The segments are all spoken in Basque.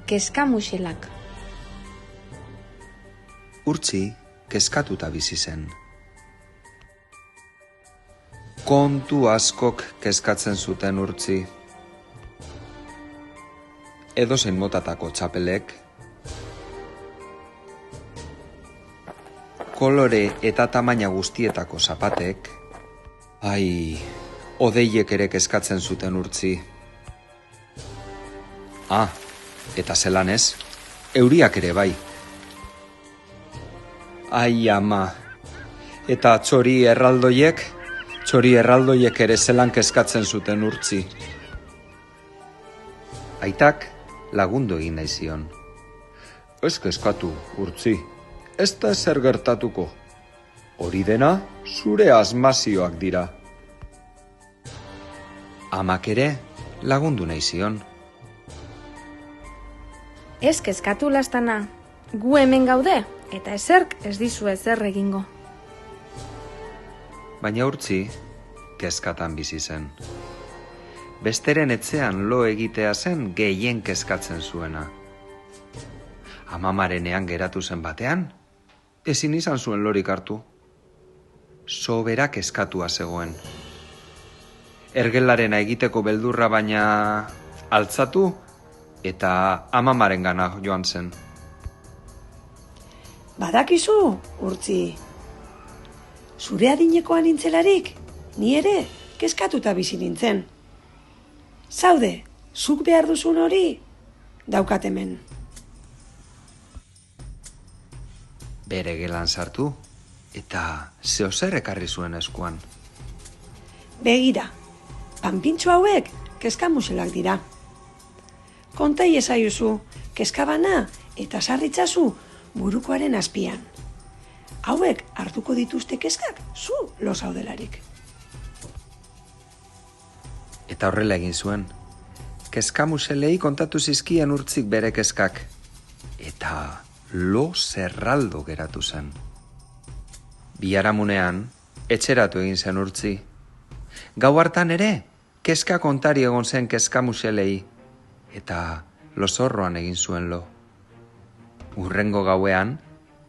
Keskamuselak. Urtzi kezkatuta bizi zen. Kontu askok kezkatzen zuten Urtzi. Edozein motatako txapelek, kolore eta tamaina guztietako zapatek, odeiek ere kezkatzen zuten Urtzi. Eta zelan ez, euriak ere bai. Ama, eta txori erraldoiek ere zelan kezkatzen zuten Urtzi. Aitak lagundu egin nahi zion. Ez kezkatu, Urtzi, ez da ezer gertatuko. Hori dena zure asmazioak dira. Amak ere lagundu nahi zion. Ez kezkatu lastana, gu hemen gaude, eta ezerk ez dizu ezer egingo. Baina Urtzi kezkatan bizi zen. Besteren etxean lo egitea zen gehien kezkatzen zuena. Amamarenean geratu zen batean, ezin izan zuen lorik hartu. Sobera kezkatua zegoen. Ergelarena egiteko beldurra baina altzatu eta amamarengana joan zen. Badakizu, Urtzi, zure adinekoa nintzelarik, ni ere kezkatuta bizi nintzen. Zaude, zuk behar duzun hori, daukat hemen. Bere gelan sartu eta zeozer ekarri zuen eskuan. Begira, panpintxo hauek kezkamuselak dira. Kontai ezaiozu, kezkabana eta sarritzazu burukoaren azpian. Hauek hartuko dituzte kezkak, zu lo zaudelarik. Eta horrela egin zuen. Kezkamuselei kontatu zizkien Urtzik bere kezkak. Eta lo zerraldo geratu zen. Biharamunean, etxeratu egin zen Urtzi. Gau hartan ere, kezka kontari egon zen kezkamuselei. Eta lozorroan egin zuen lo. Hurrengo gauean,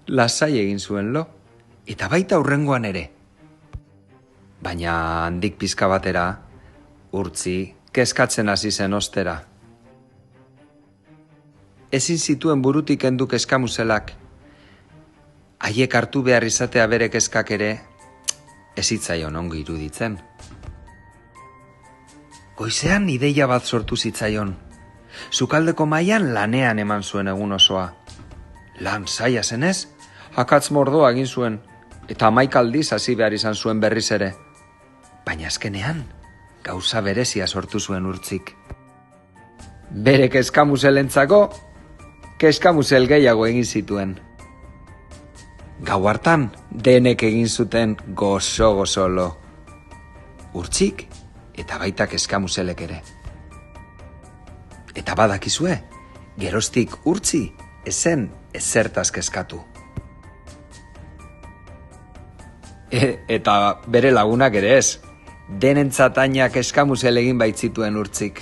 lasai egin zuen lo, eta baita hurrengoan ere. Baina handik pizka batera, Urtzi kezkatzen hasi zen ostera. Ezin zituen burutik kendu kezkamuselak. Haiek hartu behar izatea bere kezkak ere, ez zitzaion ongi iruditzen. Goizean ideia bat sortu zitzaion. Sukaldeko mailan lanean eman zuen egun osoa. Lan zaila zenez, akatz mordoa egin zuen, eta 11 aldiz hasi behar izan zuen berriz ere. Baina azkenean, gauza berezia sortu zuen Urtzik. Bere kezkamuselentzako, kezkamusel gehiago egin zituen. Gau hartan, denek egin zuten gozo lo. Urtzik eta baita kezkamuselek ere. Eta badakizue, geroztik Urtzi ezen ezertaz kezkatu. Eta bere lagunak ere ez, denentzat aina kezkamusel egin baitzituen Urtzik.